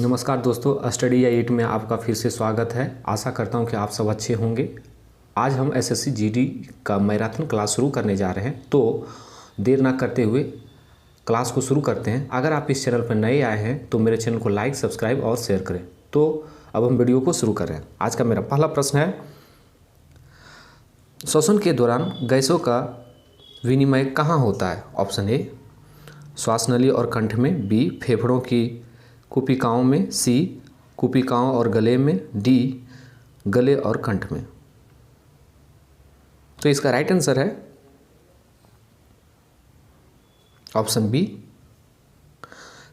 नमस्कार दोस्तों, स्टडी या 8 में आपका फिर से स्वागत है। आशा करता हूं कि आप सब अच्छे होंगे। आज हम एसएससी जीडी का मैराथन क्लास शुरू करने जा रहे हैं, तो देर ना करते हुए क्लास को शुरू करते हैं। अगर आप इस चैनल पर नए आए हैं तो मेरे चैनल को लाइक, सब्सक्राइब और शेयर करें। तो अब हम वीडियो को शुरू कर रहे हैं। आज का मेरा पहला प्रश्न है, श्वसन के दौरान गैसों का विनिमय कहाँ होता है? ऑप्शन ए श्वासनली और कंठ में, बी फेफड़ों की कुपिकाओं में, सी कुपिकाओं और गले में, डी गले और कंठ में। तो इसका राइट आंसर है ऑप्शन बी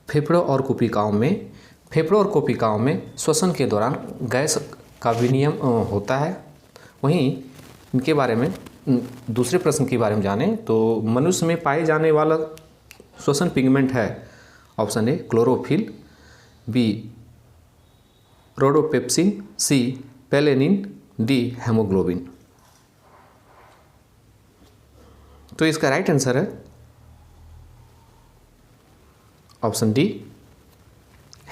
फेफड़ों और कुपिकाओं में। फेफड़ों और कुपिकाओं में श्वसन के दौरान गैस का विनिमय होता है। वहीं इनके बारे में दूसरे प्रश्न के बारे में जानें तो मनुष्य में पाए जाने वाला श्वसन पिगमेंट है। Option A chlorophyll, B rhodopsin, C पेलेनिन, डी हेमोग्लोबिन। तो इसका राइट आंसर है ऑप्शन डी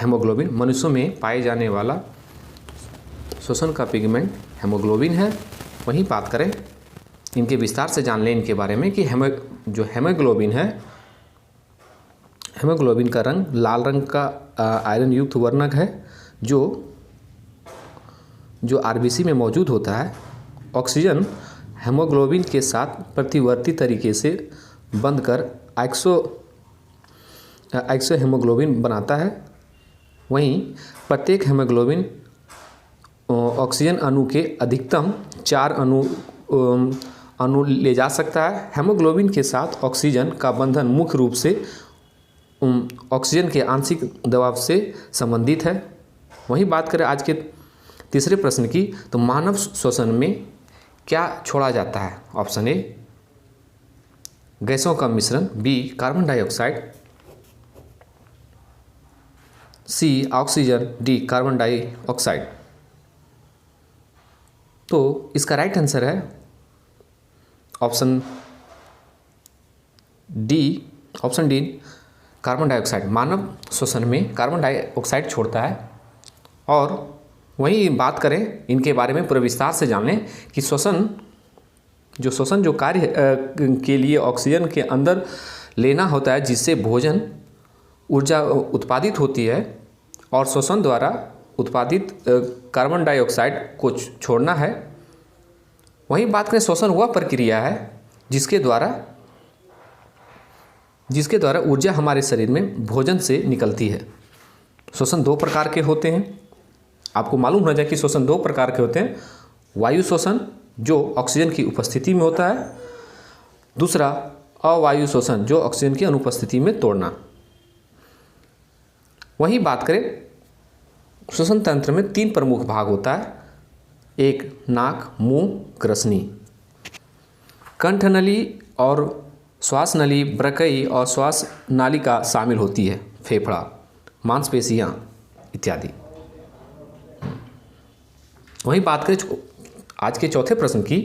हेमोग्लोबिन। मनुष्यों में पाए जाने वाला श्वसन का पिगमेंट हेमोग्लोबिन है। वहीं बात करें, इनके विस्तार से जान लें इनके बारे में कि हेमोग्लोबिन है, हेमोग्लोबिन का रंग लाल रंग का आयरन युक्त वर्णक है जो आरबीसी में मौजूद होता है। ऑक्सीजन हेमोग्लोबिन के साथ प्रतिवर्ती तरीके से बंधकर आइसो हेमोग्लोबिन बनाता है। वहीं प्रत्येक हेमोग्लोबिन ऑक्सीजन अणु के अधिकतम 4 अणु ले जा सकता है। हेमोग्लोबिन के साथ ऑक्सीजन का बंधन मुख्य रूप से ऑक्सीजन के आंशिक दबाव से संबंधित है। वहीं बात करें आज के तीसरे प्रश्न की, तो मानव श्वसन में क्या छोड़ा जाता है? ऑप्शन ए गैसों का मिश्रण, बी कार्बन डाइऑक्साइड, सी ऑक्सीजन, डी कार्बन डाइऑक्साइड। तो इसका राइट आंसर है ऑप्शन डी कार्बन डाइऑक्साइड। मानव श्वसन में कार्बन डाइऑक्साइड छोड़ता है। और वहीं बात करें इनके बारे में पूरे विस्तार से जान लें कि श्वसन जो कार्य के लिए ऑक्सीजन के अंदर लेना होता है, जिससे भोजन ऊर्जा उत्पादित होती है, और श्वसन द्वारा उत्पादित कार्बन डाइऑक्साइड को छोड़ना है। वहीं बात करें, श्वसन वह प्रक्रिया है जिसके द्वारा ऊर्जा हमारे शरीर में भोजन से निकलती है। श्वसन 2 प्रकार के होते हैं। आपको मालूम हो जाए कि श्वसन 2 प्रकार के होते हैं। वायु श्वसन जो ऑक्सीजन की उपस्थिति में होता है, दूसरा अवायु श्वसन जो ऑक्सीजन की अनुपस्थिति में तोड़ना। वहीं बात करें, श्वसन तंत्र में 3 प्रमुख भाग होता है। एक नाक, मुंह, ग्रसनी। कंठनली और श्वास नली, ब्रकई और श्वास नालिका शामिल होती है, फेफड़ा, मांसपेशियां इत्यादि। वहीं बात करें आज के चौथे प्रश्न की,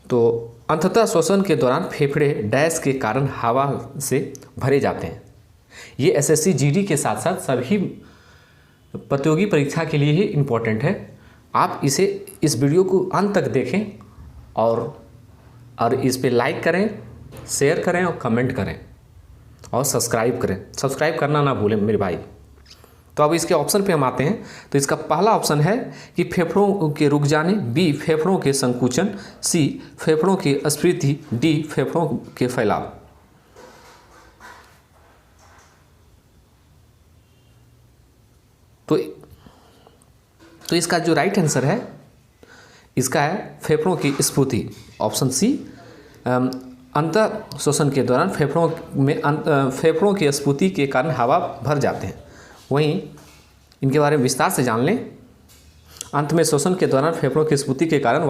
तो अंततः श्वसन के दौरान फेफड़े डैश के कारण हवा से भरे जाते हैं। ये एसएससी जीडी के साथ साथ सभी प्रतियोगी परीक्षा के लिए ही इम्पोर्टेंट है। आप इस वीडियो को अंत तक देखें और इस पे लाइक करें, शेयर करें और कमेंट करें और सब्सक्राइब करें। सब्सक्राइब करना ना भूलें मेरे भाई। तो अब इसके ऑप्शन पे हम आते हैं। तो इसका पहला ऑप्शन है कि फेफड़ों के रुक जाने, बी फेफड़ों के संकुचन, सी फेफड़ों की स्फीति, डी फेफड़ों के फैलाव। तो इसका जो राइट आंसर है इसका है फेफड़ों की स्फूर्ति, ऑप्शन सी। अंतः श्वसन के दौरान फेफड़ों की स्फूर्ति के कारण हवा भर जाते हैं। वहीं इनके बारे में विस्तार से जान लें। अंत में श्वसन के दौरान फेफड़ों की स्फूर्ति के कारण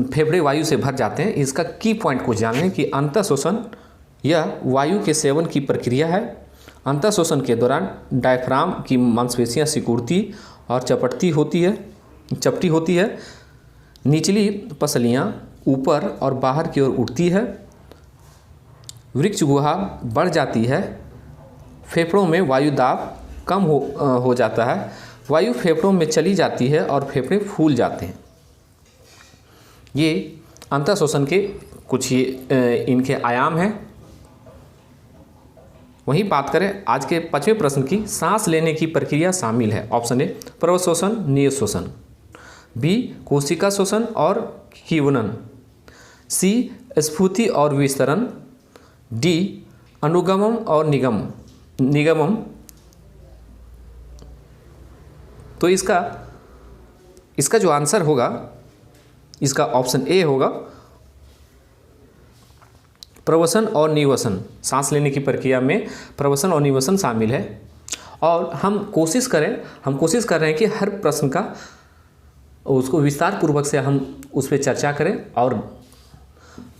फेफड़े वायु से भर जाते हैं। इसका की पॉइंट को जान लें कि अंतः श्वसन यह वायु के सेवन की प्रक्रिया है। अंतः श्वसन के दौरान डायफ्राम की मांसपेशियां सिकुड़ती और चपटी होती है। निचली पसलियां ऊपर और बाहर की ओर उठती है। वृक्ष गुहा बढ़ जाती है। फेफड़ों में वायु दाब हो जाता है, वायु फेफड़ों में चली जाती है और फेफड़े फूल जाते हैं। ये अंतः श्वसन के कुछ ये इनके आयाम हैं। वहीं बात करें आज के 5वें प्रश्न की, सांस लेने की प्रक्रिया शामिल है। ऑप्शन ए प्रवश्वसन, निःश्वसन, बी कोशिका श्वसन और कीवनन, सी स्फूर्ति और विस्तरण, डी अनुगमन और निगमन। तो इसका जो आंसर होगा, इसका ऑप्शन ए होगा, प्रवसन और निवसन। सांस लेने की प्रक्रिया में प्रवसन और निवसन शामिल है। और हम कोशिश कर रहे हैं कि हर प्रश्न का उसको विस्तार पूर्वक से हम उस पर चर्चा करें और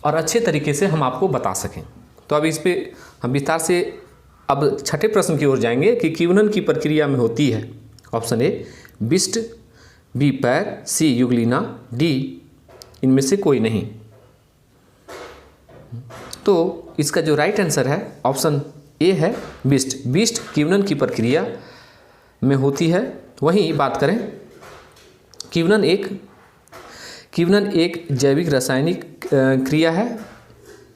अच्छे तरीके से हम आपको बता सकें। तो अब इस पे हम विस्तार से अब 6ठे प्रश्न की ओर जाएंगे कि कीवनन की प्रक्रिया में होती है। ऑप्शन ए बिस्ट, बी पैर, सी युगलिना, डी इनमें से कोई नहीं। तो इसका जो राइट आंसर है ऑप्शन ए है बिस्ट। बिस्ट कीवनन की प्रक्रिया में होती है। वहीं बात करें कीवनन एक जैविक रासायनिक क्रिया है।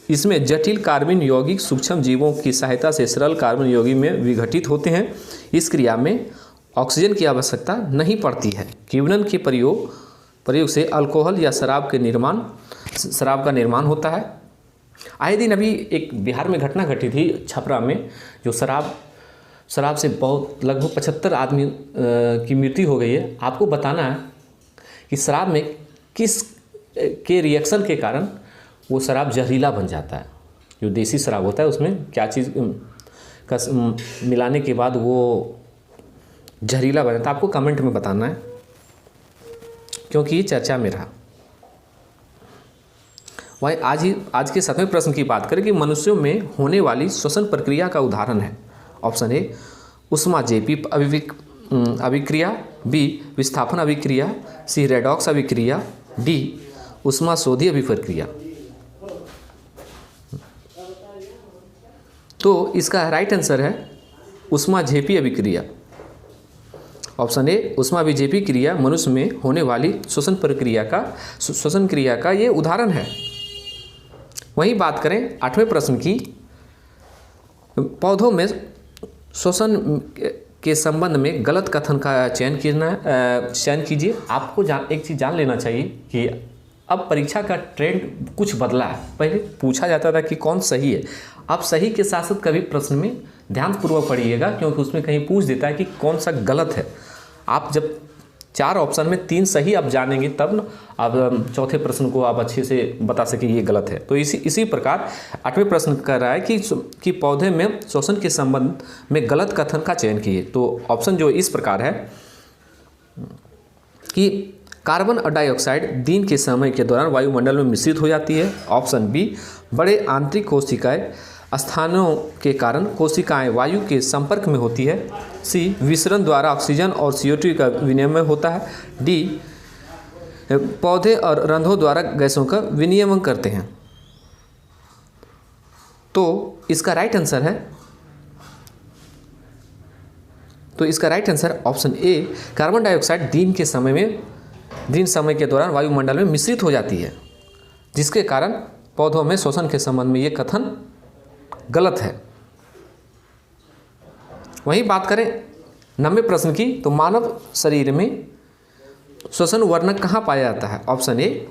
इसमें जटिल कार्बन यौगिक सूक्ष्म जीवों की सहायता से सरल कार्बन यौगिक में विघटित होते हैं। इस क्रिया में ऑक्सीजन की आवश्यकता नहीं पड़ती है। कीवनन के प्रयोग से अल्कोहल या शराब का निर्माण होता है। आए दिन अभी एक बिहार में घटना घटी थी छपरा में, जो शराब से बहुत लगभग 75 आदमी की मृत्यु हो गई है। आपको बताना है कि शराब में किस के रिएक्शन के कारण वो शराब जहरीला बन जाता है। जो देसी शराब होता है उसमें क्या चीज़ का मिलाने के बाद वो जहरीला बन जाता है। आपको कमेंट में बताना है, क्योंकि ये चर्चा में रहा। वही आज के 7वें प्रश्न की बात करें कि मनुष्यों में होने वाली श्वसन प्रक्रिया का उदाहरण है। ऑप्शन ए उष्माजेपी अभिक्रिया, बी विस्थापन अभिक्रिया, सी रेडॉक्स अभिक्रिया, डी उष्माशोधी अभिप्रक्रिया। तो इसका राइट आंसर है उष्माजेपी अभिक्रिया। ऑप्शन ए उष्माभिजेपी क्रिया मनुष्य में होने वाली श्वसन क्रिया का ये उदाहरण है। वहीं बात करें 8वें प्रश्न की, पौधों में श्वसन के संबंध में गलत कथन का चयन कीजिए। आपको एक चीज़ जान लेना चाहिए कि अब परीक्षा का ट्रेंड कुछ बदला है। पहले पूछा जाता था कि कौन सही है, अब सही के साथ साथ कभी प्रश्न में ध्यानपूर्वक पढ़िएगा, क्योंकि उसमें कहीं पूछ देता है कि कौन सा गलत है। आप जब 4 ऑप्शन में 3 सही आप जानेंगे तब ना आप चौथे प्रश्न को आप अच्छे से बता सकें ये गलत है। तो इसी प्रकार 8वें प्रश्न कह रहा है कि पौधे में श्वसन के संबंध में गलत कथन का चयन कीजिए। तो ऑप्शन जो इस प्रकार है कि कार्बन डाइऑक्साइड दिन के समय के दौरान वायुमंडल में मिश्रित हो जाती है। ऑप्शन बी बड़े आंतरिक कोशिकाएं स्थानों के कारण कोशिकाएं वायु के संपर्क में होती है। सी विसरण द्वारा ऑक्सीजन और CO2 का विनिमय होता है। डी पौधे और रंध्रों द्वारा गैसों का विनियमन करते हैं। तो इसका right answer option A carbon dioxide दिन समय के दौरान वायुमंडल में मिश्रित हो जाती है, जिसके कारण पौधों में श्वसन के संबंध में ये कथन गलत है। वहीं बात करें 9वें प्रश्न की, तो मानव शरीर में श्वसन वर्णक कहाँ पाया जाता है। ऑप्शन ए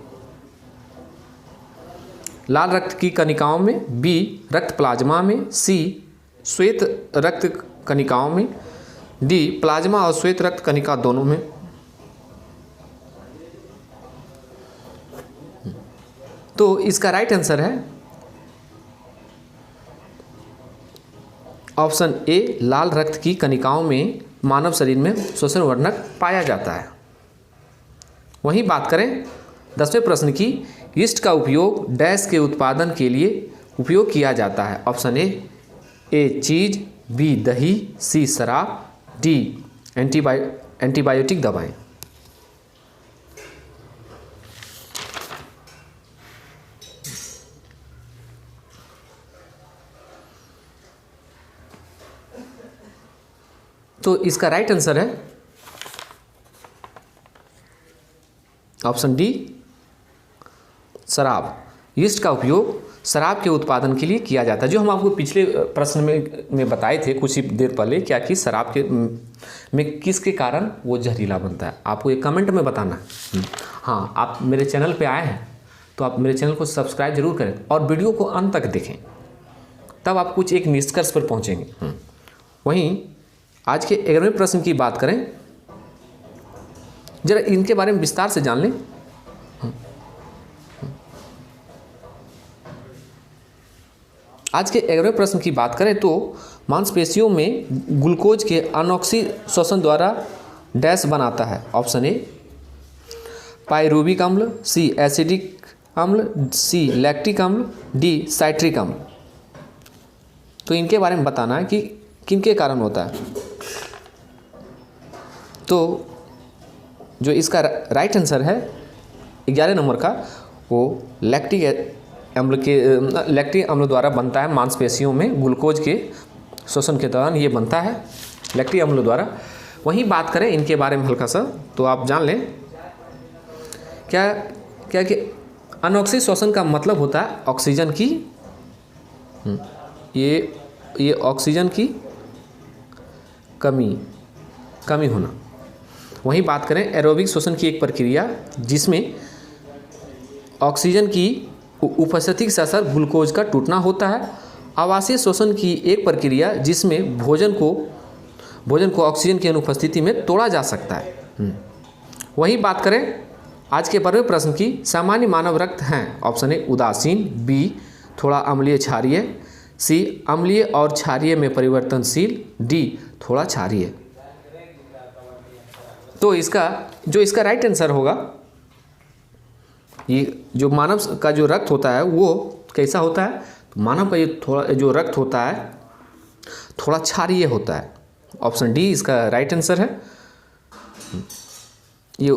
लाल रक्त की कणिकाओं में, बी रक्त प्लाज्मा में, सी श्वेत रक्त कणिकाओं में, डी प्लाज्मा और श्वेत रक्त कणिका दोनों में। तो इसका राइट आंसर है ऑप्शन ए लाल रक्त की कणिकाओं में मानव शरीर में श्वसन वर्णक पाया जाता है। वहीं बात करें 10वें प्रश्न की, यीस्ट का उपयोग डैश के उत्पादन के लिए उपयोग किया जाता है। ऑप्शन ए चीज़, बी दही, सी शराब, डी एंटीबायोटिक दवाएं। तो इसका राइट आंसर है ऑप्शन डी, शराब। यीस्ट का उपयोग शराब के उत्पादन के लिए किया जाता है, जो हम आपको पिछले प्रश्न में बताए थे कुछ ही देर पहले, क्या कि शराब के में किसके कारण वो जहरीला बनता है। आपको एक कमेंट में बताना है। हाँ, आप मेरे चैनल पे आए हैं तो आप मेरे चैनल को सब्सक्राइब जरूर करें और वीडियो को अंत तक देखें, तब आप कुछ एक निष्कर्ष पर पहुँचेंगे। वहीं आज के 11वें प्रश्न की बात करें, जरा इनके बारे में विस्तार से जान लें। आज के 11वें प्रश्न की बात करें तो मांसपेशियों में ग्लूकोज के अनॉक्सी श्वसन द्वारा डैश बनाता है। ऑप्शन ए पायरूविक अम्ल, सी एसिडिक अम्ल, सी लैक्टिक अम्ल, डी साइट्रिक अम्ल। तो इनके बारे में बताना है कि किनके कारण होता है। तो जो इसका राइट आंसर है 11 नंबर का, वो लैक्टिक अम्ल द्वारा बनता है। मांसपेशियों में ग्लूकोज के श्वसन के दौरान ये बनता है लैक्टिक अम्ल द्वारा। वहीं बात करें इनके बारे में हल्का सा, तो आप जान लें क्या कि अनॉक्सी श्वसन का मतलब होता है ऑक्सीजन की ये ऑक्सीजन की कमी होना। वहीं बात करें एरोबिक श्वसन की एक प्रक्रिया जिसमें ऑक्सीजन की उपस्थिति के साथ साथ ग्लूकोज का टूटना होता है। आवासीय श्वसन की एक प्रक्रिया जिसमें भोजन को ऑक्सीजन की अनुपस्थिति में तोड़ा जा सकता है। वहीं बात करें आज के 12वें प्रश्न की, सामान्य मानव रक्त हैं। ऑप्शन ए उदासीन, बी थोड़ा अम्लीय क्षारीय, सी अम्लीय और क्षारीय में परिवर्तनशील, डी थोड़ा क्षारीय। तो इसका राइट आंसर होगा, ये जो मानव का जो रक्त होता है वो कैसा होता है, तो मानव का ये थोड़ा जो रक्त होता है थोड़ा क्षारीय होता है। ऑप्शन डी इसका राइट आंसर है। ये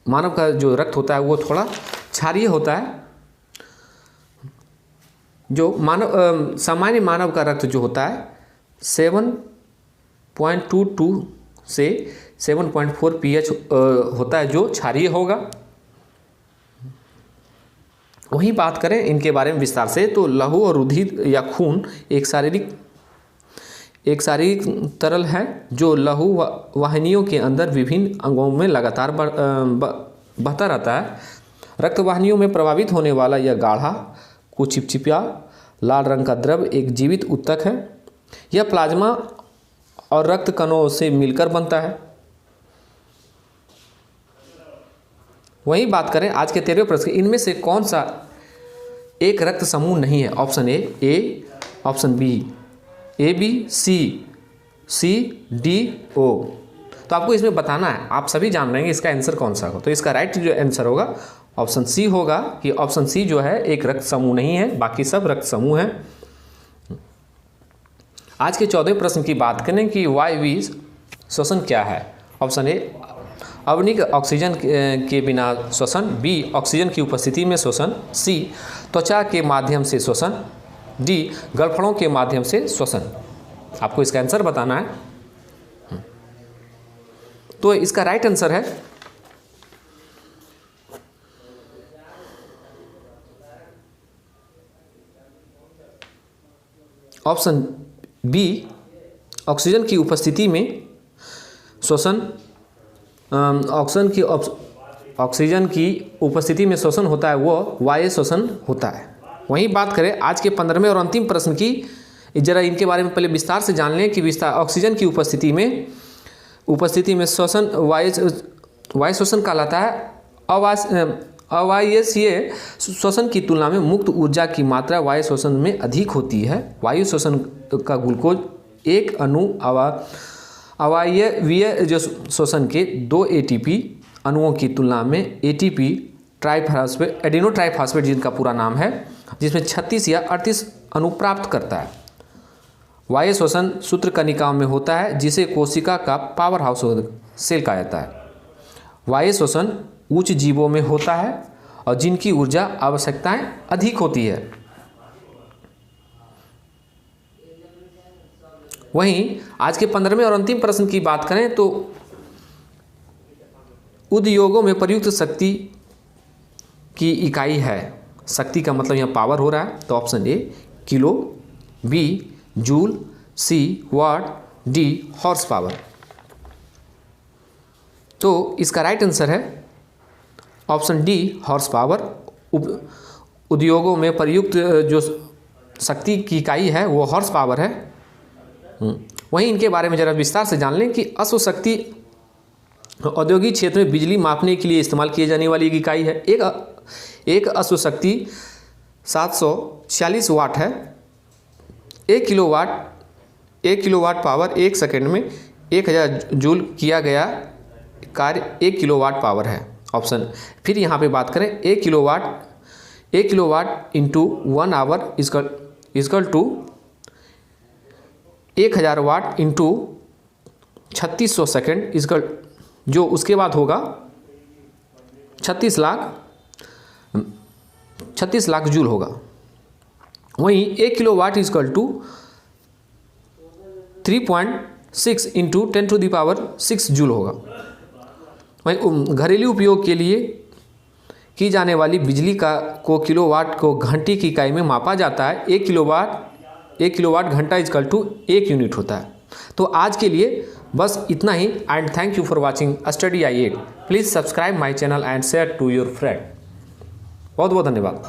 मानव का जो रक्त होता है वो थोड़ा क्षारीय होता है। जो सामान्य मानव का रक्त जो होता है 7.22 से 7.4 pH होता है, जो क्षारीय होगा। वहीं बात करें इनके बारे में विस्तार से, तो लहू और रुधिर या खून एक शारीरिक तरल है जो लहू वाहिनियों के अंदर विभिन्न अंगों में लगातार बहता रहता है। रक्त वाहिनियों में प्रभावित होने वाला यह गाढ़ा कुछ चिपचिपा लाल रंग का द्रव एक जीवित ऊतक है। यह प्लाज्मा और रक्त कणों से मिलकर बनता है। वहीं बात करें आज के 13वें प्रश्न, इनमें से कौन सा एक रक्त समूह नहीं है। Option A, option B A B, C D O. तो आपको इसमें बताना है, आप सभी जान रहे हैं इसका आंसर कौन सा होगा। तो इसका राइट जो आंसर होगा ऑप्शन सी होगा, कि ऑप्शन सी जो है एक रक्त समूह नहीं है, बाकी सब रक्त समूह हैं। आज के 14वें प्रश्न की बात करें कि वायवीय श्वसन क्या है। ऑप्शन ए आवरणिक ऑक्सीजन के बिना श्वसन, बी ऑक्सीजन की उपस्थिति में श्वसन, सी त्वचा के माध्यम से श्वसन, डी गलफड़ों के माध्यम से श्वसन। आपको इसका आंसर बताना है। तो इसका राइट आंसर है ऑप्शन बी, ऑक्सीजन की उपस्थिति में श्वसन। ऑक्सीजन की उपस्थिति में श्वसन होता है वो वायु श्वसन होता है। वहीं बात करें आज के 15वें और अंतिम प्रश्न की, जरा इनके बारे में पहले विस्तार से जान लें कि ऑक्सीजन की उपस्थिति में श्वसन वायु श्वसन कहलाता है। अवायवीय श्वसन की तुलना में मुक्त ऊर्जा की मात्रा वायु श्वसन में अधिक होती है। वायु श्वसन का ग्लूकोज एक अणु अवायवीय जो श्वसन के 2 ATP अणुओं की तुलना में ATP ट्राइफॉस्फेट, एडिनो ट्राइफॉस्फेट जिनका पूरा नाम है, जिसमें 36 या 38 अणु प्राप्त करता है। वायु श्वसन सूत्र कणिकाओं में होता है, जिसे कोशिका का पावर हाउस सेल कहा जाता है। वायु श्वसन उच्च जीवों में होता है और जिनकी ऊर्जा आवश्यकताएं अधिक होती है। वहीं आज के 15वें और अंतिम प्रश्न की बात करें तो उद्योगों में प्रयुक्त शक्ति की इकाई है। शक्ति का मतलब यहाँ पावर हो रहा है, तो option A kilo, B joule, C watt, D horse power. तो इसका राइट आंसर है ऑप्शन डी हॉर्स पावर। उद्योगों में प्रयुक्त जो शक्ति की इकाई है वो हॉर्स पावर है। वहीं इनके बारे में जरा विस्तार से जान लें कि अश्व शक्ति औद्योगिक क्षेत्र में बिजली मापने के लिए इस्तेमाल किए जाने वाली एक इकाई है। एक अश्व शक्ति 746 वाट है। 1 किलोवाट पावर 1 सेकंड में 1000 जूल किया गया कार्य 1 किलोवाट पावर है। ऑप्शन फिर यहाँ पे बात करें 1 kilowatt into 1 hour is equal to 1000 watt into 3600 second is equal, जो उसके बाद होगा 36 लाख जूल होगा। वहीं 1 kilowatt is equal to 3.6 into 10⁻6 joule होगा। वहीं घरेलू उपयोग के लिए की जाने वाली बिजली को किलोवाट को घंटे की इकाई में मापा जाता है। 1 किलोवाट घंटा इजकल टू 1 यूनिट होता है। तो आज के लिए बस इतना ही and thank you for watching study I 8। Please subscribe my channel and share to your friend. बहुत बहुत धन्यवाद।